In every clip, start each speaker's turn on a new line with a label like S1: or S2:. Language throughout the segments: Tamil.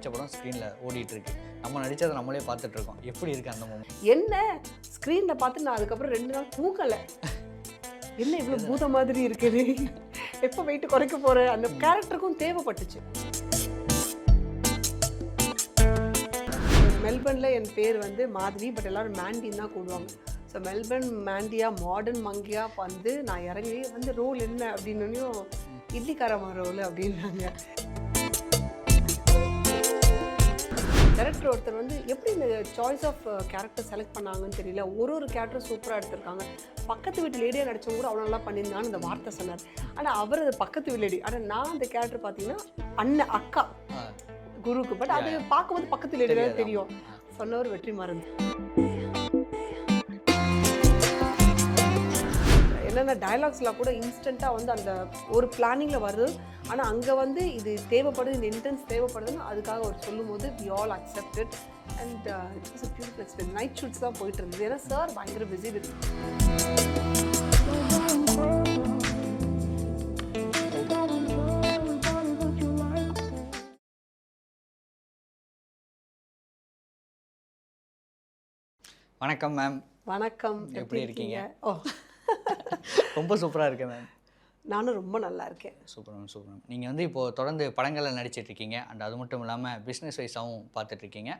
S1: நடித்த படம் ஸ்க்ரீனில் ஓடிட்டு இருக்கு. நம்ம நடித்ததை நம்மளே பார்த்துட்டு இருக்கோம். எப்படி இருக்குது அந்த மூமெண்ட்?
S2: என்ன ஸ்க்ரீனில் பார்த்து நான் அதுக்கப்புறம் 2 நாள் தூக்கலை. என்ன இவ்வளோ பூத மாதிரி இருக்குது, எப்போ வெயிட் குறைக்க போகிற, அந்த கேரக்டருக்கும் தேவைப்பட்டுச்சு. மெல்பர்னில் என் பேர் வந்து மாதவி, பட் எல்லோரும் மேண்டின்னு தான் கூடுவாங்க. ஸோ மெல்பர்ன் மேண்டியா மாடர்ன் மங்கியா வந்து நான் இறங்கி வந்து ரோல் என்ன அப்படின்னும் இட்லிக்காரமா ரோல் அப்படின்னாங்க. டைரக்டர் ஒருத்தர் வந்து எப்படி இந்த சாய்ஸ் ஆஃப் கேரக்டர் செலக்ட் பண்ணாங்கன்னு தெரியல. ஒரு கேரக்டர் சூப்பராக எடுத்திருக்காங்க. பக்கத்து வீட்டு லேடியாக நடித்தவங்க கூட அவ்வளோ நல்லா பண்ணியிருந்தான்னு இந்த வார்த்தை சொன்னார். ஆனால் அவர் அது பக்கத்து வீட்டு லேடி. ஆனால் நான் அந்த கேரக்டர் பார்த்தீங்கன்னா அண்ணன் அக்கா குருக்கு, பட் அது பார்க்கும்போது பக்கத்து லேடி தான் தெரியும். சொன்னவர் வெற்றிமாறன். என்னென்ன டயலாக்ஸ்லாம் கூட இன்ஸ்டண்ட்டாக வந்து அந்த ஒரு பிளானிங்கில் வருது. ஆனால் அங்கே வந்து இது தேவைப்படுது, இந்த இன்டென்ஸ் தேவைப்படுதுன்னு அதுக்காக அவர் சொல்லும் போது we all accepted. And it was a beautiful experience. Night shoots தான் போயிட்டு இருந்தது. ஏன்னா சார் பயங்கர பிஸி வித்.
S1: வணக்கம் மேம்.
S2: வணக்கம்,
S1: எப்படி இருக்கீங்க?
S2: ஓ
S1: ரொம்ப சூப்பராக இருக்கேன் மேம்.
S2: நானும் ரொம்ப நல்லா இருக்கேன்.
S1: Super ma'am, super ma'am. நீங்கள் வந்து இப்போது தொடர்ந்து படங்களில் நடிச்சிட்ருக்கீங்க. அண்ட் அது மட்டும் இல்லாமல் பிஸ்னஸ் வைஸாகவும் பார்த்துட்ருக்கீங்க.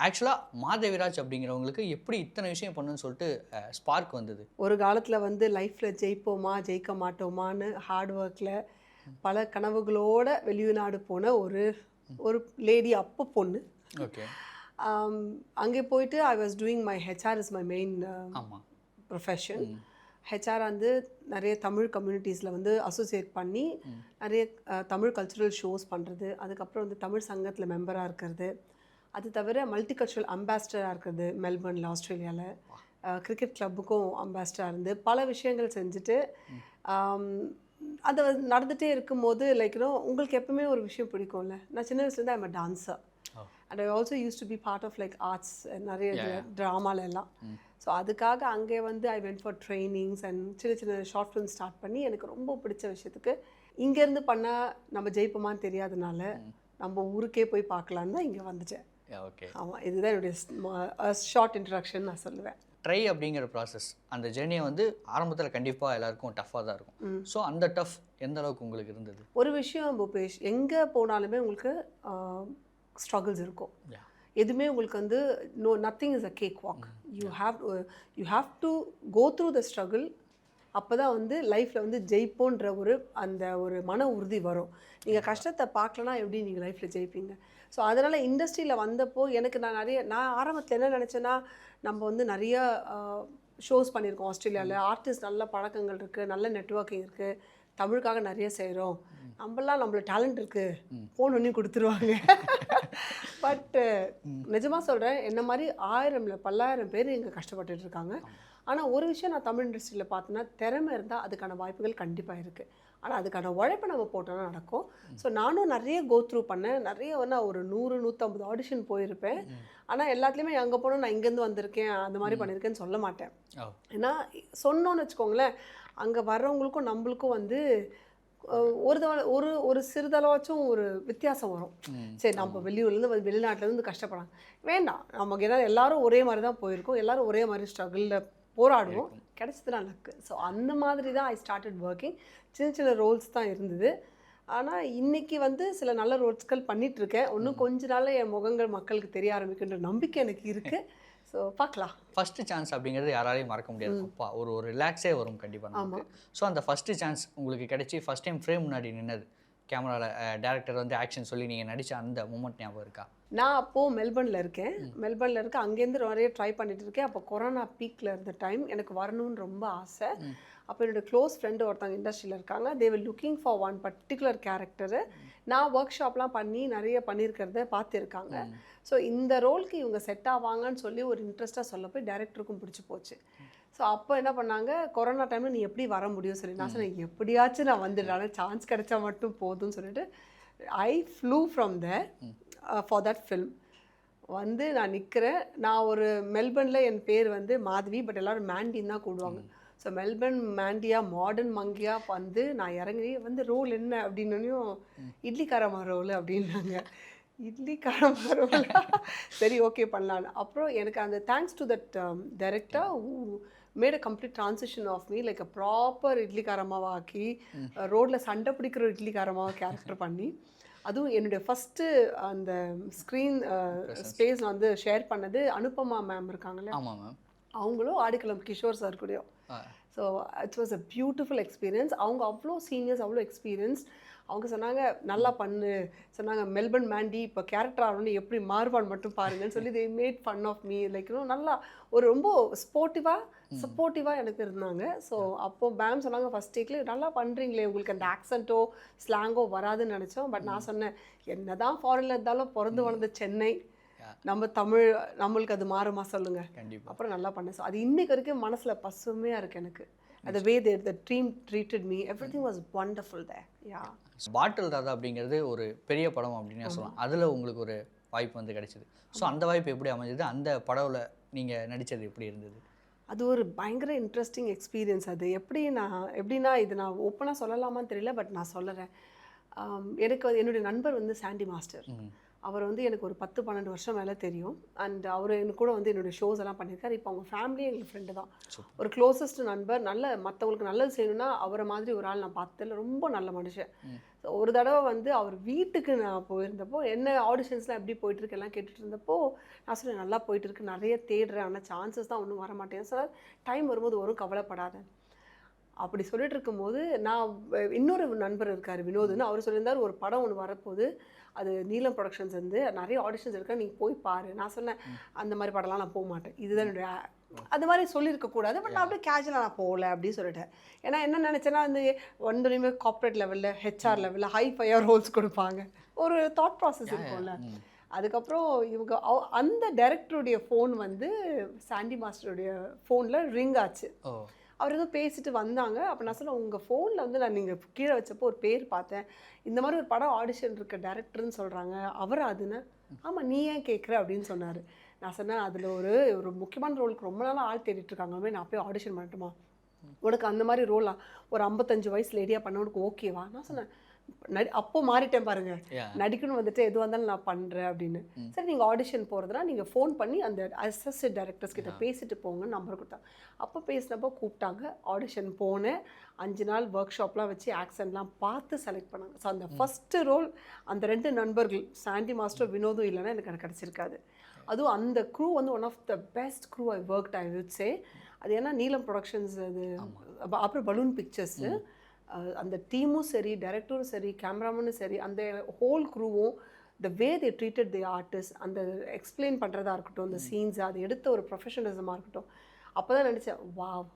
S1: ஆக்சுவலாக மாதவிராஜ் அப்படிங்கிறவங்களுக்கு எப்படி இத்தனை விஷயம் பண்ணுன்னு சொல்லிட்டு ஸ்பார்க் வந்தது?
S2: ஒரு காலத்தில் வந்து லைஃப்பில் ஜெயிப்போமா ஜெயிக்க மாட்டோமான்னு ஹார்ட் ஒர்க்கில் பல கனவுகளோட வெளிநாடு போன ஒரு லேடி, அப்போ பொண்ணு.
S1: ஓகே.
S2: அங்கே போயிட்டு I was doing my HR is my main profession. HR வந்து நிறைய தமிழ் கம்யூனிட்டிஸில் வந்து அசோசியேட் பண்ணி நிறைய தமிழ் கல்ச்சுரல் ஷோஸ் பண்ணுறது, அதுக்கப்புறம் வந்து தமிழ் சங்கத்தில் மெம்பராக இருக்கிறது, அது தவிர மல்டி கல்ச்சுரல் அம்பாசிடராக இருக்கிறது மெல்பர்னில் ஆஸ்திரேலியாவில், கிரிக்கெட் கிளப்புக்கும் அம்பாசிடராக இருந்து பல விஷயங்கள் செஞ்சுட்டு அதை நடந்துகிட்டே இருக்கும்போது உங்களுக்கு எப்பவுமே ஒரு விஷயம் பிடிக்கும்ல. நான் சின்ன வயசுலேருந்து I'm a dancer. And I also use to be part of like arts, நிறைய ட்ராமால எல்லாம். ஸோ அதுக்காக அங்கே வந்து I went for trainings and சின்ன சின்ன ஷார்ட் ஃபிலிம் ஸ்டார்ட் பண்ணி எனக்கு ரொம்ப பிடிச்ச விஷயத்துக்கு இங்கேருந்து பண்ணால் நம்ம ஜெயிப்போமான்னு தெரியாதனால நம்ம ஊருக்கே போய் பார்க்கலான்னு தான் இங்கே வந்துட்டேன்.
S1: ஓகே.
S2: ஆமாம், இதுதான் என்னுடைய ஷார்ட் இன்ட்ரடக்ஷன் நான் சொல்லுவேன்.
S1: ட்ரை அப்படிங்கிற ப்ராசஸ், அந்த ஜேர்னியை வந்து ஆரம்பத்தில் கண்டிப்பாக எல்லாருக்கும் டஃப்பாக தான் இருக்கும். ஸோ அந்த டஃப் எந்த அளவுக்கு உங்களுக்கு இருந்தது?
S2: ஒரு விஷயம் பூபேஷ், எங்கே போனாலுமே உங்களுக்கு ஸ்ட்ரகிள்ஸ் இருக்கும். எதுவுமே உங்களுக்கு வந்து nothing is a cakewalk. You have to go through the struggle. அப்போ தான் வந்து லைஃப்பில் வந்து ஜெயிப்போன்ற அந்த ஒரு மன உறுதி வரும். நீங்கள் கஷ்டத்தை பார்க்கலனா எப்படி நீங்கள் லைஃப்பில் ஜெயிப்பீங்க? ஸோ அதனால் இண்டஸ்ட்ரியில் வந்தப்போ நான் ஆரம்பத்தில் என்ன நினச்சேன்னா, நம்ம வந்து நிறைய ஷோஸ் பண்ணியிருக்கோம் ஆஸ்திரேலியாவில், ஆர்டிஸ்ட் நல்ல பழக்கங்கள் இருக்குது, நல்ல நெட்வொர்க்கிங் இருக்குது, தமிழுக்காக நிறைய செய்கிறோம், நம்மள டேலண்ட் இருக்குது, ஃபோன் பண்ணி கொடுத்துருவாங்க. பட் நிஜமாக சொல்கிறேன், என்ன மாதிரி 1000 பல்லாயிரம் பேர் இங்கே கஷ்டப்பட்டுட்டு இருக்காங்க. ஆனால் ஒரு விஷயம் நான் தமிழ் இண்டஸ்ட்ரியில் பார்த்தேன்னா, திறமை இருந்தால் அதுக்கான வாய்ப்புகள் கண்டிப்பாக இருக்குது. ஆனால் அதுக்கான உழைப்பை நம்ம போட்டோன்னா நடக்கும். ஸோ நானும் நிறைய கோ த்ரூ பண்ணேன். நிறைய வந்து ஒரு 100-150 ஆடிஷன் போயிருப்பேன். ஆனால் எல்லாத்துலேயுமே அங்கே போனால் நான் இங்கேருந்து வந்திருக்கேன் அந்த மாதிரி பண்ணியிருக்கேன்னு சொல்ல மாட்டேன். ஏன்னா சொன்னோன்னு வச்சுக்கோங்களேன், அங்கே வர்றவங்களுக்கும் நம்மளுக்கும் வந்து ஒரு சிறிதளவாச்சும் ஒரு வித்தியாசம் வரும். சரி, நம்ம வெளியூர்லேருந்து வெளிநாட்டிலேருந்து கஷ்டப்படாங்க வேண்டாம், நமக்கு ஏன்னா எல்லாரும் ஒரே மாதிரி தான் போயிருக்கோம், எல்லாரும் ஒரே மாதிரி ஸ்ட்ரகிளில் போராடுவோம், கிடைச்சதுனா லக்கு. ஸோ அந்த மாதிரி தான் ஐ ஸ்டார்டட் ஒர்க்கிங். சின்ன சின்ன ரோல்ஸ் தான் இருந்தது. ஆனால் இன்றைக்கி வந்து சில நல்ல ரோல்ஸ்கள் பண்ணிகிட்ருக்கேன். இன்னும் கொஞ்ச நாள் என் முகங்கள் மக்களுக்கு தெரிய ஆரம்பிக்கின்ற நம்பிக்கை எனக்கு இருக்குது. ஸோ பார்க்கலாம்.
S1: ஃபஸ்ட்டு சான்ஸ் அப்படிங்கிறது யாராலையும் மறக்க முடியாது. அப்பா ஒரு ரிலாக்ஸே வரும் கண்டிப்பாக. ஆமாம். ஸோ அந்த ஃபஸ்ட்டு சான்ஸ் உங்களுக்கு கிடைச்சி ஃபஸ்ட் டைம் ஃப்ரேம் முன்னாடி நின்னது, கேமராவில் டேரக்டர் வந்து ஆக்ஷன் சொல்லி நீங்கள் நடித்த அந்த மூமெண்ட் ஞாபகம் இருக்கா?
S2: நான் அப்போது மெல்பர்னில் இருக்கேன். அங்கேருந்து நிறைய ட்ரை பண்ணிகிட்டு இருக்கேன். அப்போ கொரோனா பீக்கில் இருந்த டைம். எனக்கு வரணும்னு ரொம்ப ஆசை. அப்போ என்னோடய க்ளோஸ் ஃப்ரெண்டு ஒருத்தவங்க இண்டஸ்ட்ரியில் இருக்காங்க. They were looking for one particular character. நான் ஒர்க் ஷாப்லாம் பண்ணி நிறைய பண்ணியிருக்கிறத பார்த்துருக்காங்க. ஸோ இந்த ரோலுக்கு இவங்க செட் ஆவாங்கன்னு சொல்லி ஒரு இன்ட்ரெஸ்ட்டாக சொல்ல போய் டைரக்டருக்கும் பிடிச்சி போச்சு. ஸோ அப்போ என்ன பண்ணாங்க, கொரோனா டைமில் நீ எப்படி வர முடியும் சொல்லி நான் சொன்னேன், எப்படியாச்சும் நான் வந்துடுறேன், சான்ஸ் கிடைச்சா மட்டும் போதும்னு சொல்லிட்டு I flew from there for that film. வந்து நான் நிற்கிறேன். நான் ஒரு மெல்பர்னில் என் பேர் வந்து மாதவி, பட் எல்லோரும் மேண்டின்னு தான் கூடுவாங்க. ஸோ மெல்பர்ன் மேண்டியா மாடர்ன் மங்கியா வந்து நான் இறங்கி வந்து ரோல் என்ன அப்படின்னும் இட்லிக்காரமா ரோல் அப்படின்னாங்க. இட்லி காரமாக வரும்ல, சரி ஓகே பண்ணலான்னு. அப்புறம் எனக்கு அந்த thanks to that director made a complete transition of me like a proper idli காரமாவை ஆக்கி ரோட்டில் சண்டை பிடிக்கிற இட்லி காரமாவை கேரக்டர் பண்ணி, அதுவும் என்னுடைய ஃபஸ்ட்டு அந்த ஸ்க்ரீன் ஸ்பேஸ் வந்து ஷேர் பண்ணது அனுபமா மேம் இருக்காங்களே,
S1: ஆமாம் மேம்.
S2: அவங்களும் ஆடிக்களம் கிஷோர் சார் கூடயும். So it's was a beautiful experience. அவங்க அவ்வளோ சீனியர்ஸ், அவ்வளோ எக்ஸ்பீரியன்ஸ். அவங்க சொன்னாங்க நல்லா பண்ணு சொன்னாங்க, மெல்பர்ன் மேண்டி இப்போ கேரக்டர் ஆகணும்னு எப்படி மாறுவான்னு மட்டும் பாருங்கன்னு சொல்லி they made fun of me. Like நல்லா ஒரு ரொம்ப சப்போர்ட்டிவாக எனக்கு இருந்தாங்க. ஸோ அப்போது மேம் சொன்னாங்க ஃபஸ்ட் டேக்கில் நல்லா பண்ணுறீங்களே, உங்களுக்கு அந்த ஆக்சென்ட்டோ ஸ்லாங்கோ வராதுன்னு நினச்சோம். பட் நான் சொன்னேன், என்ன தான் ஃபாரினில் இருந்தாலும் பிறந்து வளர்ந்த சென்னை, நம்ம தமிழ், நம்மளுக்கு அது மாறுமா சொல்லுங்கள்.
S1: கண்டிப்பாக.
S2: அப்புறம் நல்லா பண்ணேன். ஸோ அது இன்னைக்கு வரைக்கும் மனசில் பசுமையாக இருக்குது எனக்கு. the way the team treated me, everything was wonderful there. Yeah.
S1: பாட்டில் தாத்தா அப்படிங்கிறது ஒரு பெரிய படம் அப்படின்னு சொல்லலாம். அதில் உங்களுக்கு ஒரு வாய்ப்பு வந்து கிடைச்சிது. ஸோ அந்த வாய்ப்பு எப்படி அமைஞ்சது? அந்த படவில் நீங்கள் நடித்தது எப்படி இருந்தது?
S2: அது ஒரு பயங்கர இன்ட்ரெஸ்டிங் எக்ஸ்பீரியன்ஸ். அது எப்படின்னா இது நான் ஓப்பனாக சொல்லலாமான்னு தெரியல, பட் நான் சொல்லுறேன். எனக்கு என்னுடைய நண்பர் வந்து சாண்டி மாஸ்டர். அவர் வந்து எனக்கு ஒரு 10-12 வருஷம் மேலே தெரியும். அண்ட் அவர் எனக்கு கூட வந்து என்னுடைய ஷோஸ் எல்லாம் பண்ணியிருக்காரு. இப்போ அவங்க ஃபேமிலியே எங்களுக்கு ஃப்ரெண்டு தான். ஒரு க்ளோசஸ்ட் நண்பர். மற்றவங்களுக்கு நல்லது செய்யணும்னா அவரை மாதிரி ஒரு ஆள் நான் பார்த்ததில்ல. ரொம்ப நல்ல மனுஷன். ஸோ ஒரு தடவை வந்து அவர் வீட்டுக்கு நான் போயிருந்தப்போ, என்ன ஆடிஷன்ஸ்லாம் எப்படி போயிட்டுருக்கு எல்லாம் கேட்டுட்டு இருந்தப்போ, நான் சொன்னேன் நல்லா போயிட்டுருக்கு, நிறைய தேடுறேன், ஆனால் சான்சஸ் தான் ஒன்றும் வர மாட்டேன் சார், டைம் வரும்போது வரும், கவலைப்படாத அப்படி சொல்லிட்டு இருக்கும்போது, நான் இன்னொரு நண்பர் இருக்கார் வினோத்னு, அவர் சொல்லியிருந்தார் ஒரு படம் ஒன்று வரப்போகுது, அது நீலம் ப்ரொடக்ஷன்ஸ் வந்து நிறைய ஆடிஷன்ஸ் இருக்கா, நீங்கள் போய் பாரு. நான் சொன்னேன் அந்த மாதிரி படம்லாம் நான் போக மாட்டேன், இதுதான் என்னுடைய அந்த மாதிரி சொல்லியிருக்கக்கூடாது. பட் நான் அப்படியே கேஷுவலாக நான் போகல அப்படின்னு சொல்லிட்டேன். ஏன்னா என்ன நினச்சேன்னா வந்து வந்தோடனே கார்ப்பரேட் லெவலில், ஹெச்ஆர் லெவலில் ஹை ஃபையர் ரோல்ஸ் கொடுப்பாங்க, ஒரு தாட் ப்ராசஸ் இருக்கும்ல. அதுக்கப்புறம் இவங்க அந்த டைரக்டருடைய ஃபோன் வந்து சாண்டி மாஸ்டருடைய ஃபோனில் ரிங் ஆச்சு. அவர் ஏதோ பேசிட்டு வந்தாங்க. அப்போ நான் சொன்னேன், உங்கள் ஃபோனில் வந்து நான் நீங்கள் கீழே வச்சப்போ ஒரு பேர் பார்த்தேன், இந்த மாதிரி ஒரு படம் ஆடிஷன் இருக்க டேரக்டர்னு சொல்கிறாங்க, அவர் அதுன்னு. ஆமாம், நீ ஏன் கேட்குற அப்படின்னு சொன்னார். நான் சொன்னேன், அதில் ஒரு முக்கியமான ரோலுக்கு ரொம்ப நாளாக ஆள் தேடிட்டுருக்காங்க, நான் போய் ஆடிஷன் பண்ணட்டுமா, உனக்கு அந்த மாதிரி ரோலாக ஒரு 55 வயசு லேடியாக பண்ண உனக்கு ஓகேவா? நான் சொன்னேன், அப்போ மாறிட்டேன் பாருங்க, நடிக்கணும் வந்துட்டு எதுவாக இருந்தாலும் நான் பண்ணுறேன் அப்படின்னு. சரி நீங்கள் ஆடிஷன் போகிறதுனா நீங்கள் ஃபோன் பண்ணி அந்த அசிஸ்டன்ட் டைரக்டர்ஸ் கிட்ட பேசிட்டு போங்கன்னு நம்பர் கொடுத்தாங்க. அப்போ பேசினப்போ கூப்பிட்டாங்க, ஆடிஷன் போனேன். 5 நாள் ஒர்க் ஷாப்லாம் வச்சு ஆக்சன்ட்லாம் பார்த்து செலக்ட் பண்ணாங்க. ஸோ அந்த ஃபஸ்ட்டு ரோல் அந்த 2 நண்பர்கள் சாண்டி மாஸ்டர் வினோதும் இல்லைன்னா எனக்கு கிடச்சிருக்காது. அதுவும் அந்த க்ரூ வந்து one of the best crew I worked I would say. அது ஏன்னா நீலம் ப்ரொடக்ஷன்ஸ், அது அப்புறம் பலூன் பிக்சர்ஸு, அந்த டீமும் சரி, டைரக்டரும் சரி, கேமராமேனும் சரி, அந்த ஹோல் க்ரூவும் the way they treated the artist, அந்த எக்ஸ்பிளைன் பண்ணுறதா இருக்கட்டும், அந்த சீன்ஸ், அது எடுத்த ஒரு ப்ரொஃபஷனலிசமாக இருக்கட்டும். அப்போ தான் நினச்சேன், வாவ்,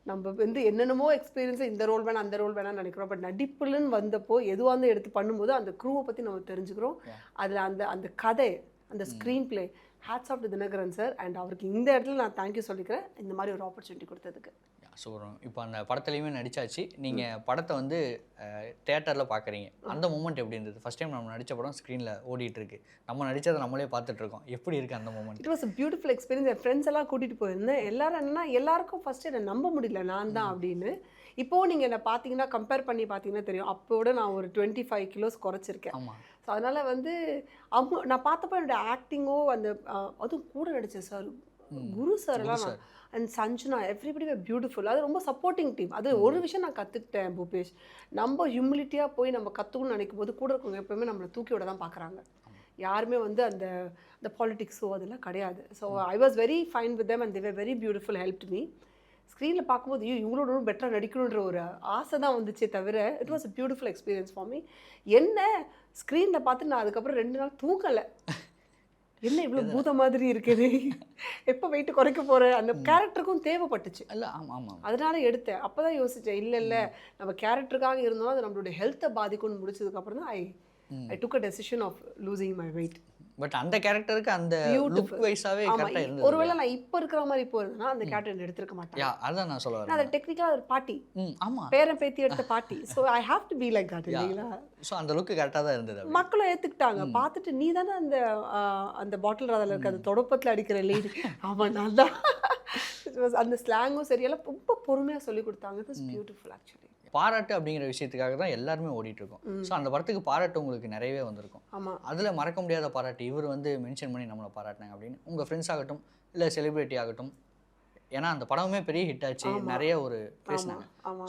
S2: நம்ம வந்து என்னென்னமோ எக்ஸ்பீரியன்ஸை இந்த ரோல் வேணாம் அந்த ரோல் வேணாம்னு நினைக்கிறோம், பட் நடிப்புலன்னு வந்தப்போ எதுவாக வந்து எடுத்து பண்ணும்போது அந்த க்ரூவை பற்றி நம்ம தெரிஞ்சுக்கிறோம். அதில் அந்த கதை, அந்த screen play, hats off to Dinakaran sir. And அவருக்கு இந்த இடத்துல நான் தேங்க்யூ சொல்லிக்கிறேன், இந்த மாதிரி ஒரு ஆப்பர்ச்சுனிட்டி கொடுத்ததுக்கு.
S1: ஸோ இப்போ அந்த படத்துலையுமே நடித்தாச்சு. நீங்கள் படத்தை வந்து தேட்டரில் பார்க்குறீங்க, அந்த மூமெண்ட் எப்படி இருந்தது? ஃபஸ்ட் டைம் நம்ம நடித்த படம் ஸ்க்ரீனில் ஓடிட்டுருக்கு, நம்ம நடித்ததை நம்மளே பார்த்துட்ருக்கோம், எப்படி இருக்குது அந்த moment?
S2: It was a beautiful experience. என் ஃப்ரெண்ட்ஸ் எல்லாம் கூட்டிகிட்டு போயிருந்தேன். எல்லாரும் என்னென்னா, எல்லாருக்கும் ஃபஸ்ட்டு என்னை நம்ப முடியல நான் தான் அப்படின்னு. இப்போது நீங்கள் என்னை பார்த்தீங்கன்னா, கம்பேர் பண்ணி பார்த்தீங்கன்னா தெரியும், அப்போட நான் ஒரு 25 கிலோஸ் குறைச்சிருக்கேன்.
S1: ஆமாம்.
S2: ஸோ அதனால் வந்து நான் பார்த்தப்போ என்னோடய ஆக்டிங்கோ, அந்த அதுவும் கூட நடித்தேன் சார், குரு சார்லாம், and Sanjana, everybody were beautiful. அது ரொம்ப சப்போர்ட்டிங் டீம். அது ஒரு விஷயம் நான் கற்றுக்கிட்டேன் பூபேஷ், நம்ம ஹியூமிலிட்டியாக போய் நம்ம கற்றுக்கணும்னு நினைக்கும் போது கூட இருக்கவங்க எப்போவுமே நம்மளை தூக்கி விட தான் பார்க்குறாங்க. யாருமே வந்து அந்த பாலிட்டிக்ஸோ அதெல்லாம் கிடையாது. So I was very fine with them and they were very beautiful, helped me. ஸ்க்ரீனில் பார்க்கும்போது இவங்களோட பெட்டராக நடிக்கணுன்ற ஒரு ஆசை தான் வந்துச்சே தவிர, it was a beautiful experience for me. என்ன ஸ்க்ரீனில் பார்த்து நான் அதுக்கப்புறம் 2 நாள் தூங்கலை. என்ன இவ்வளோ பூத மாதிரி இருக்குது, எப்போ வெயிட் குறைக்க போகிறேன், அந்த கேரக்டருக்கும் தேவைப்பட்டுச்சு.
S1: இல்லை, ஆமாம் ஆமாம்,
S2: அதனால எடுத்தேன். அப்போ தான் யோசித்தேன், இல்லை நம்ம கேரக்டருக்காக இருந்தோம், அது நம்மளுடைய ஹெல்த்தை பாதிக்கும்னு முடிச்சதுக்கப்புறம் தான் I took a decision of losing my weight.
S1: But அந்த கேரக்டருக்கு அந்த லுக் வைஸாவே கரெக்ட்டா இருந்தது.
S2: ஒருவேளை நான் இப்போ இருக்கிற மாதிரி போறதுனா அந்த கேரக்டர் எடுத்துக்க மாட்டேன்.
S1: அதான் நான் சொல்ல வரேன்.
S2: நான் அது டெக்னிக்கலா ஒரு பாட்டி.
S1: ஆமா.
S2: பேரன் பேத்தி எடுத்த பாட்டி. So I have to be like that இல்லீங்களா?
S1: சோ அந்த லுக் கரெக்ட்டா தான் இருந்தது.
S2: மக்களும் ஏத்துக்கிட்டாங்க. பார்த்துட்டு நீ தானே அந்த பாட்டில் ராதால இருக்க அந்த தொடப்பத்துல அடிக்கிற லேடி. ஆமா நான் தான். அந்த ஸ்லாங்கும் சரி எல்லாம் ரொம்ப பொறுமையாக சொல்லி கொடுத்தாங்க. It is beautiful actually.
S1: பாராட்டு அப்படிங்கிற விஷயத்துக்காக தான் எல்லாருமே ஓடிட்டு இருக்கோம். ஸோ அந்த படத்துக்கு பாராட்டு உங்களுக்கு நிறையவே வந்திருக்கும்.
S2: ஆமாம்.
S1: அதில் மறக்க முடியாத பாராட்டு இவர் வந்து மென்ஷன் பண்ணி நம்மளை பாராட்டினாங்க அப்படின்னு உங்கள் ஃப்ரெண்ட்ஸ் ஆகட்டும் இல்லை செலிபிரிட்டி ஆகட்டும், ஏன்னா அந்த படமே பெரிய ஹிட் ஆச்சு, நிறைய ஒரு பேசினாங்க.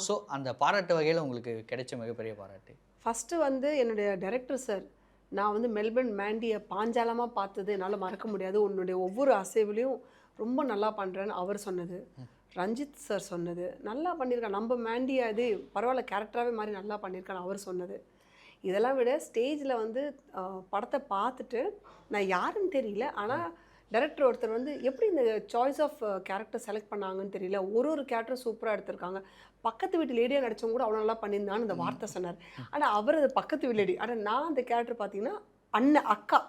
S1: ஸோ அந்த பாராட்டு வகையில் உங்களுக்கு கிடைச்ச மிகப்பெரிய பாராட்டு?
S2: ஃபஸ்ட்டு வந்து என்னுடைய டைரக்டர் சார், நான் வந்து மெல்பர்ன் மேண்டியை பாஞ்சாலமாக பார்த்தது என்னால் மறக்க முடியாது. உன்னுடைய ஒவ்வொரு அசைவுலையும் ரொம்ப நல்லா பண்ணுறேன்னு அவர் சொன்னது. ரஞ்சித் சார் சொன்னது, நல்லா பண்ணியிருக்கான், நம்ம மேண்டியா இது பரவாயில்ல கேரக்டராகவே மாதிரி நல்லா பண்ணியிருக்கான்னு அவர் சொன்னது. இதெல்லாம் விட ஸ்டேஜில் வந்து படத்தை பார்த்துட்டு நான் யாருன்னு தெரியல, ஆனால் டைரக்டர் ஒருத்தர் வந்து எப்படி இந்த சாய்ஸ் ஆஃப் கேரக்டர் செலக்ட் பண்ணாங்கன்னு தெரியல, ஒரு கேரக்டர் சூப்பராக எடுத்திருக்காங்க. பக்கத்து வீட்டு லேடியாக நடித்தவங்க கூட அவ்வளோ நல்லா பண்ணியிருந்தான்னு இந்த வார்த்தை சொன்னார். ஆனால் அவர் அது பக்கத்து வீட்டு லேடி, ஆனால் நான் அந்த கேரக்டர் பார்த்தீங்கன்னா அண்ணன் அக்கா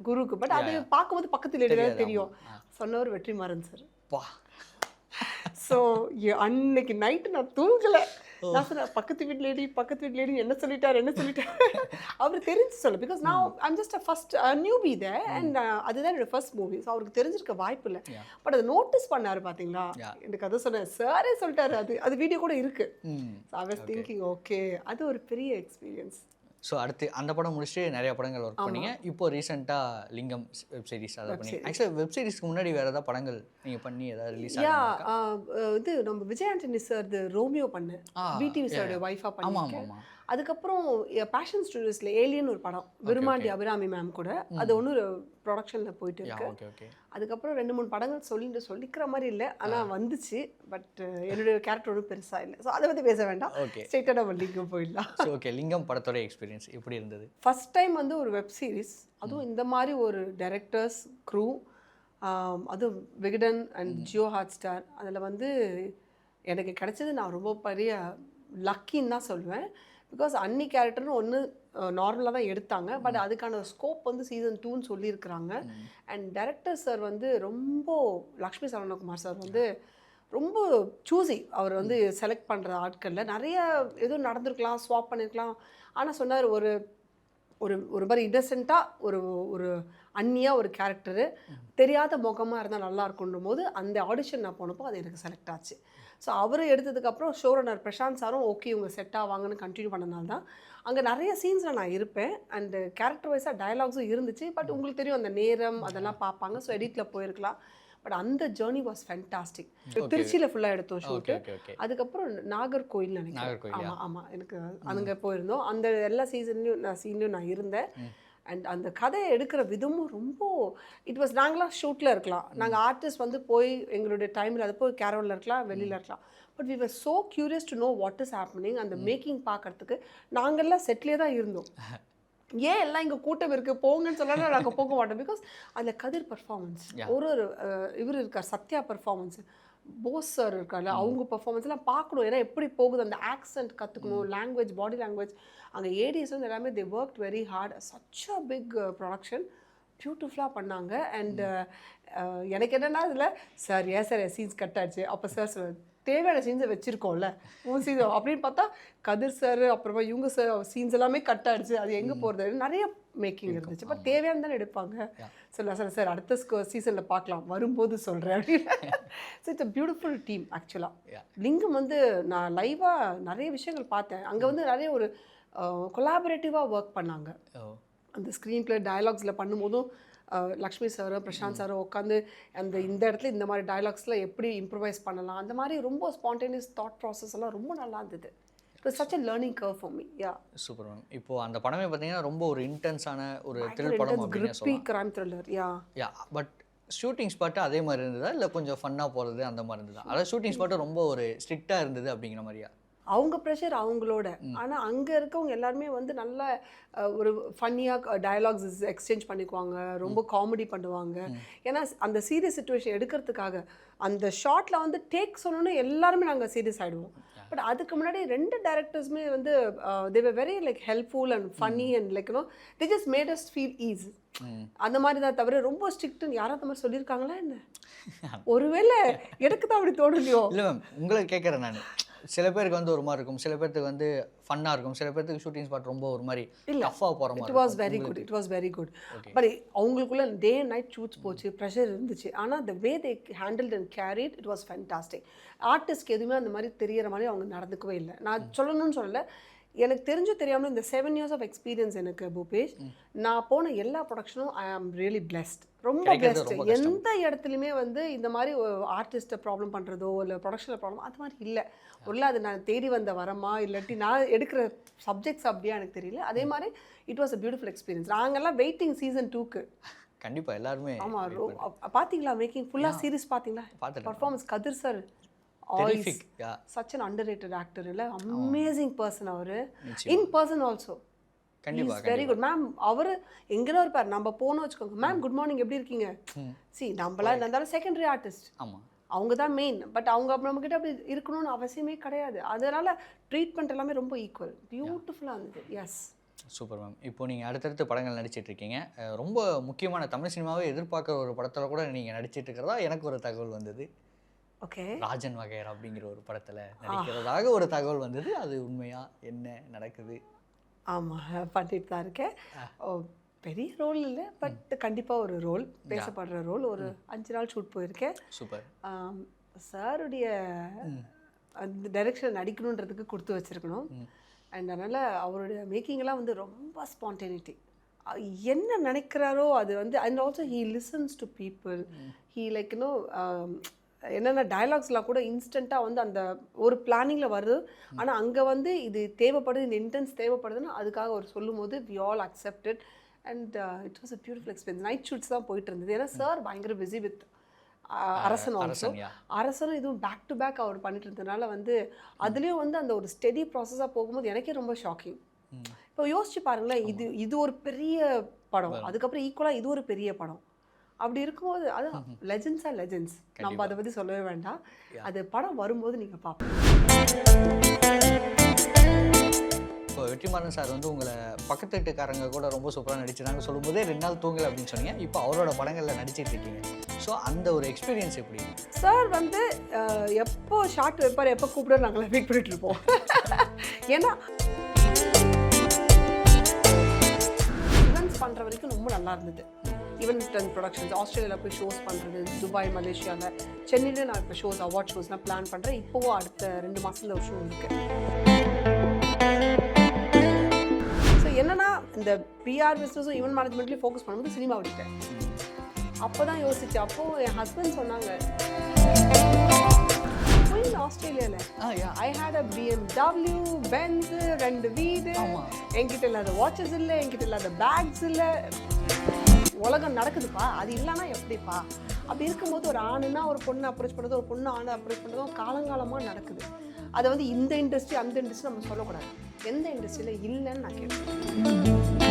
S2: குருக்கு, பட் அது பார்க்கும்போது பக்கத்து லேடி தான் தெரியும். சொன்னவர் வெற்றிமாறன் சார்.
S1: வா.
S2: ஸோ அன்னைக்கு நைட்டு நான் தூங்கலை. நான் சொன்னேன் பக்கத்து வீட்டு லேடி என்ன சொல்லிட்டார் அவர் தெரிஞ்சு சொல்ல. பிகாஸ் நான் I'm just a first newbie they and அதுதான் என்னோட ஃபர்ஸ்ட் மூவி. ஸோ அவருக்கு தெரிஞ்சிருக்க வாய்ப்பு இல்லை. பட் அதை நோட்டீஸ் பண்ணார் பார்த்தீங்களா, எனக்கு அதை சொன்னேன். சாரே சொல்லிட்டாரு, அது வீடியோ கூட இருக்கு. ஐ வாஸ் திங்கிங் ஓகே, அது ஒரு பெரிய எக்ஸ்பீரியன்ஸ்.
S1: ஸோ அடுத்து அந்த படம் முடிச்சுட்டு நிறைய படங்கள் ஒர்க் பண்ணீங்க. இப்போ ரீசெண்டாக லிங்கம் வெப் சீரிஸ் அதை பண்ணி. ஆக்சுவலாக வெப் சீரிஸ்க்கு முன்னாடி வேறு ஏதாவது படங்கள் நீங்கள் பண்ணி ஏதாவது ரிலீஸ்
S2: இது நம்ம விஜய் ஆண்டனி சார் ரோமியோ பண்ணேன், பிடிவி சாரோட ஒய்ஃபாக பண்ணேன். அதுக்கப்புறம் பேஷன் ஸ்டுடியோஸில் ஏலியன் ஒரு படம், விருமாண்டி அபிராமி மேம் கூட, அது ஒன்று ப்ரொடக்ஷனில் போயிட்டு இருக்கு. அதுக்கப்புறம் 2-3 படங்கள் சொல்லிக்கிற மாதிரி இல்லை, ஆனால் வந்துச்சு. பட் என்னுடைய கேரக்டர் ஒன்றும் பெருசாக இல்லை. ஸோ அதை பற்றி பேச வேண்டாம், ஸ்ட்ரெயிட்டாக நம்ம லிங்கம் போயிடலாம்.
S1: ஓகே, லிங்கம் படத்தோட எக்ஸ்பீரியன்ஸ் எப்படி இருந்தது?
S2: ஃபர்ஸ்ட் டைம் வந்து ஒரு வெப் சீரிஸ், அதுவும் இந்த மாதிரி ஒரு டைரக்டர்ஸ் க்ரூ, அதுவும் Vikatan and Jio hot star, அதில் வந்து எனக்கு கிடைச்சது நான் ரொம்ப பெரிய லக்கின்னு தான் சொல்லுவேன். பிகாஸ் அன்னி கேரக்டர்னு ஒன்று நார்மலாக தான் எடுத்தாங்க, பட் அதுக்கான ஸ்கோப் வந்து சீசன் 2ன்னு சொல்லியிருக்கிறாங்க. அண்ட் டைரக்டர் சார் வந்து ரொம்ப, லக்ஷ்மி சரவணகுமார் சார் வந்து ரொம்ப சூஸி. அவர் வந்து செலக்ட் பண்ணுற ஆட்களில் நிறைய எதுவும் நடந்திருக்கலாம், ஸ்வாப் பண்ணியிருக்கலாம். ஆனால் சொன்னார் ஒரு ஒரு ஒரு மாதிரி இன்னசென்ட்டாக ஒரு அன்னியாக ஒரு கேரக்டரு, தெரியாத முகமாக இருந்தால் நல்லா இருக்குன்ற போது அந்த ஆடிஷன் நான் போனப்போ அது எனக்கு செலக்ட் ஆச்சு. ஸோ அவர் எடுத்ததுக்கப்புறம் ஷோ ரன்னர் பிரசாந்த் சாரும் ஓகே இவங்க செட் ஆவாங்கன்னு கண்டினியூ பண்ணனால தான் அங்கே நிறைய சீன்ஸில் நான் இருப்பேன். அண்டு கேரக்டர் வைஸாக டயலாக்ஸும் இருந்துச்சு. பட் உங்களுக்கு தெரியும் அந்த நேரம் அதெல்லாம் பார்ப்பாங்க, ஸோ எடிட்டில் போயிருக்கலாம். பட் அந்த ஜேர்னி வாஸ் ஃபேன்டாஸ்டிக். திருச்சியில் ஃபுல்லாக எடுத்தோம் ஷூட்டு. அதுக்கப்புறம் நாகர்கோயில் நினைக்கிறேன். ஆமாம், எனக்கு அங்கே போயிருந்தோம். அந்த எல்லா சீன்லையும் நான் இருந்தேன். அண்ட் அந்த கதையை எடுக்கிற விதமும் ரொம்ப இட் வாஸ், நாங்களாம் ஷூட்டில் இருக்கலாம், நாங்கள் ஆர்டிஸ்ட் வந்து போய் எங்களுடைய டைமில் அது போய் கேரவனில் இருக்கலாம், வெளியில் இருக்கலாம். But we were so curious to know what is happening. அந்த மேக்கிங் பார்க்கறதுக்கு நாங்கள்லாம் செட்லேயே தான் இருந்தோம். ஏன் எல்லாம் இங்கே கூட்டம் இருக்குது போங்கன்னு சொன்னாலும் நாங்கள் போக மாட்டோம். பிகாஸ் அதில் கதிர் பர்ஃபார்மன்ஸ், ஒரு இவர் இருக்கார் சத்யா பர்ஃபார்மன்ஸ், போஸ் சார் இருக்கார்ல, அவங்க பர்ஃபார்மன்ஸ்லாம் பார்க்கணும். ஏன்னா எப்படி போகுது அந்த ஆக்சென்ட் கற்றுக்கணும், லாங்குவேஜ், பாடி லாங்குவேஜ். அங்கே ஏடிஎஸ் வந்து எல்லாமே they work very hard. Such a big production, பியூட்டிஃபுல்லாக பண்ணாங்க. அண்ட் எனக்கு என்னென்னா இதில் சார் சார் சீன்ஸ் கட் ஆச்சு. அப்போ சார் தேவையான சீன்ஸை வச்சுருக்கோம்ல உன் சீன்ஸ் அப்படின்னு பார்த்தா கதிர் சார் அப்புறமா இவங்க சார் சீன்ஸ் எல்லாமே கட் ஆகிடுச்சு. அது எங்கே போகிறது, நிறைய மேக்கிங் இருந்துச்சு. பட் தேவையான தானே எடுப்பாங்க. சார் அடுத்த சீசனில் பார்க்கலாம், வரும்போது சொல்கிறேன் அப்படின்னு. So it's a beautiful team ஆக்சுவலாக. லிங்கம் வந்து நான் லைவாக நிறைய விஷயங்கள் பார்த்தேன். அங்கே வந்து நிறைய ஒரு கொலாபரேட்டிவாக ஒர்க் பண்ணாங்க. அந்த ஸ்க்ரீன் பிளே டயலாக்ஸில் பண்ணும்போதும் லக்ஷ்மி சாரும் பிரசாந்த் சாரும் உட்காந்து இந்த இடத்துல இந்த மாதிரி டயலாக்ஸில் எப்படி இம்ப்ரூவைஸ் பண்ணலாம், அந்த மாதிரி ரொம்ப ஸ்பான்டேனியஸ் தாட் ப்ராசஸ் எல்லாம் ரொம்ப நல்லா இருந்தது. It was such a learning curve for me.
S1: Super ma'am. இப்போ அந்த படமே பார்த்தீங்கன்னா ரொம்ப ஒரு இன்டென்ஸான ஒரு த்ரில் படம் அப்படின்னு சொல்லலாம்.
S2: Crime thriller.
S1: But shooting spot அதே மாதிரி இருந்ததா இல்லை கொஞ்சம் ஃபன்னாக போகிறது அந்த மாதிரி இருந்ததா? அதாவது ஷூட்டிங் ஸ்பாட்டு ரொம்ப ஒரு ஸ்ட்ரிக்டாக இருந்தது அப்படிங்கிற மாதிரியா?
S2: அவங்க ப்ரெஷர் அவங்களோட, ஆனால் அங்கே இருக்கவங்க எல்லாருமே வந்து நல்ல ஒரு ஃபன்னியாக டயலாக்ஸ் எக்ஸ்சேஞ்ச் பண்ணிக்குவாங்க, ரொம்ப காமெடி பண்ணுவாங்க. ஏன்னா அந்த சீரியஸ் சுச்சுவேஷன் எடுக்கிறதுக்காக அந்த ஷார்ட்டில் வந்து டேக் சொன்னோன்னே எல்லாருமே நாங்கள் சீரியஸ் ஆகிடுவோம். பட் அதுக்கு முன்னாடி 2 டேரக்டர்ஸுமே வந்து they were very like helpful and funny and like you know they just made us feel easy. அந்த மாதிரி தான் தவிர ரொம்ப ஸ்ட்ரிக்ட்டுன்னு யாராவது அந்த மாதிரி சொல்லியிருக்காங்களா என்ன? ஒருவேளை எனக்கு தான் அப்படி தோணலையோ?
S1: இல்லை மேம், உங்களை கேட்குறேன் நான். சில பேருக்கு வந்து ஒரு மாதிரி இருக்கும், சில பேருக்கு வந்து ஃபன்னாக இருக்கும், சில பேருக்கு ஷூட்டிங் ஸ்பாட் ரொம்ப ஒரு மாதிரி டஃப்பாக போகிற மாதிரி.
S2: It was very good, it was very good. But அவங்களுக்குள்ள டே அண்ட் நைட் ஷூட்ஸ் போச்சு, ப்ரெஷர் இருந்துச்சு. ஆனால் the way they handled and carried it was fantastic. ஆர்டிஸ்ட்க்கு எதுவுமே அந்த மாதிரி தெரியற மாதிரி அவங்க நடந்துக்கவே இல்லை. நான் சொல்லணும்னு சொல்லலை, எனக்கு தெரியாமல் இந்த 7 years ஆஃப் எக்ஸ்பீரியன்ஸ் எனக்கு பூபேஷ், நான் போன எல்லா ப்ரொடக்ஷனும் ஐ ஆம் ரியலி பிளெஸ்ட், ரொம்ப பிளெஸ்ட். எந்த இடத்துலையுமே வந்து இந்த மாதிரி ஆர்டிஸ்ட்டை ப்ராப்ளம் பண்ணுறதோ இல்லை ப்ரொடக்ஷனில் ப்ராப்ளம் அது மாதிரி இல்லை. உள்ள அது நான் தேடி வந்த வரமா இல்லாட்டி நான் எடுக்கிற சப்ஜெக்ட்ஸ் அப்படியா எனக்கு தெரியல. அதே மாதிரி it was a beautiful experience. நாங்கெல்லாம் வெயிட்டிங் சீசன் 2க்கு.
S1: கண்டிப்பாக எல்லாருமே.
S2: ஆமாம், பார்த்தீங்களா மேக்கிங் ஃபுல்லாக சீரிஸ் பார்த்தீங்களா? Performance Kathir sir such an underrated actor, இல்ல amazing person. அவரு in person also கண்டிப்பா வெரி குட் மேம். அவரு எங்கேயோ இருப்பார், நம்ம போனோம் வச்சுக்கோங்க, மேம் குட் மார்னிங் எப்படி இருக்கீங்க, சி நம்மளா இருந்தாலும் செகண்டரி ஆர்டிஸ்ட், அவங்க தான் மெயின். பட் அவங்க நம்மக்கிட்ட அப்படி இருக்கணும்னு அவசியமே கிடையாது. அதனால ட்ரீட்மெண்ட் எல்லாமே ரொம்ப ஈக்குவல், பியூட்டிஃபுல்லாக இருந்தது. Yes,
S1: super ma'am. இப்போ நீங்கள் அடுத்தடுத்து படங்கள் நடிச்சிட்டு இருக்கீங்க. ரொம்ப முக்கியமான தமிழ் சினிமாவை எதிர்பார்க்குற ஒரு படத்தில் கூட நீங்கள் நடிச்சிட்டு இருக்கிறதா எனக்கு ஒரு தகவல் வந்தது.
S2: ஓகே,
S1: ராஜன் வகையறா அப்படிங்கிற ஒரு படத்தில் நடிக்கிறதாக ஒரு தகவல் வந்தது. அது உண்மையா, என்ன நடக்குது?
S2: ஆமாம், பண்ணிட்டு தான் இருக்கேன். பெரிய ரோல் இல்லை, பட் கண்டிப்பாக ஒரு ரோல், பேசப்படுற ரோல். ஒரு 5 நாள் ஷூட் போயிருக்கேன்.
S1: சூப்பர்.
S2: சாருடைய அந்த டைரக்ஷன் நடிக்கணுன்றதுக்கு கொடுத்து வச்சுருக்கணும். அண்ட் அதனால் அவருடைய மேக்கிங்லாம் வந்து ரொம்ப ஸ்பான்டேனிட்டி, என்ன நினைக்கிறாரோ அது வந்து. And also he listens to people. He like you know என்னென்ன டயலாக்ஸ்லாம் கூட இன்ஸ்டண்ட்டாக வந்து அந்த ஒரு பிளானிங்கில் வருது. ஆனால் அங்கே வந்து இது தேவைப்படுது, இந்த இன்டென்ஸ் தேவைப்படுதுன்னு அதுக்காக அவர் சொல்லும் போது we all accepted. And it was a beautiful experience. Night shoots தான் போயிட்டு இருந்தது. ஏன்னா சார் பயங்கர பிஸி வித் அரசன் ஆல்சோ. அரசனும் இதுவும் பேக் டு பேக் அவர் பண்ணிட்டு இருந்ததுனால வந்து அதுலேயும் வந்து அந்த ஒரு ஸ்டெடி ப்ராசஸாக போகும்போது எனக்கே ரொம்ப ஷாக்கிங். இப்போ யோசிச்சு பாருங்களேன், இது ஒரு பெரிய படம், அதுக்கப்புறம் ஈக்குவலாக இது ஒரு பெரிய படம். அப்படி இருக்கும்போது அதுதான் லெஜெண்ட்ஸாக லெஜெண்ட்ஸ், நம்ம அதை பற்றி சொல்லவே வேண்டாம். அது படம் வரும்போது நீங்கள் பார்ப்போம்.
S1: இப்போ வெற்றிமாறன் சார் வந்து உங்களை பக்கத்து வீட்டுக்காரங்க கூட ரொம்ப சூப்பராக நடிச்சிருந்தாங்க சொல்லும்போதே 2 நாள் தூங்கலை அப்படின்னு சொன்னீங்க. இப்போ அவரோட படங்களில் நடிச்சிட்டு இருக்கீங்க. ஸோ அந்த ஒரு எக்ஸ்பீரியன்ஸ் எப்படி?
S2: சார் வந்து எப்போ ஷார்ட் வைப்பார், எப்போ கூப்பிட நாங்கள் வெயிட் பண்ணிட்டு இருப்போம். ஏன்னா ஈவெண்ட்ஸ் பண்ணுற வரைக்கும் ரொம்ப நல்லா இருந்தது. ஈவெண்ட் அண்ட் ப்ரொடக்ஷன்ஸ், ஆஸ்திரேலியாவில் போய் ஷோஸ் பண்ணுறது, துபாய், மலேசியாவில், சென்னையில் நான் இப்போ ஷோஸ், அவார்ட் ஷோஸ்லாம் பிளான் பண்ணுறேன். இப்போவும் அடுத்த 2 மாதத்தில் ஒரு ஷோ இருக்குது. ஸோ என்னன்னா இந்த பிஆர் பிஸ்னஸும் ஈவெண்ட் மேனேஜ்மெண்ட்லேயும் ஃபோக்கஸ் பண்ணும்போது சினிமா விட்டுட்டேன். அப்போ தான் யோசிச்சு, அப்போது என் ஹஸ்பண்ட் சொன்னாங்க, ஆஸ்திரேலியாவில் ஐ ஹேட் அ BMW, பென்ஸ், 2 வீடு, என்கிட்ட இல்லாத வாட்சஸ் இல்லை, என்கிட்ட இல்லாத பேக்ஸ் இல்லை, உலகம் நடக்குதுப்பா, அது இல்லைன்னா எப்படிப்பா? அப்படி இருக்கும்போது ஒரு ஆணுன்னா ஒரு பொண்ணை அப்ரோச் பண்ணுறது, ஒரு பொண்ணு ஆணை அப்ரோச் பண்ணுறதும் காலங்காலமாக நடக்குது. அதை வந்து இந்த இண்டஸ்ட்ரி அந்த இண்டஸ்ட்ரி நம்ம சொல்லக்கூடாது. எந்த இண்டஸ்ட்ரியில் இல்லைன்னு நான் கேட்பேன்.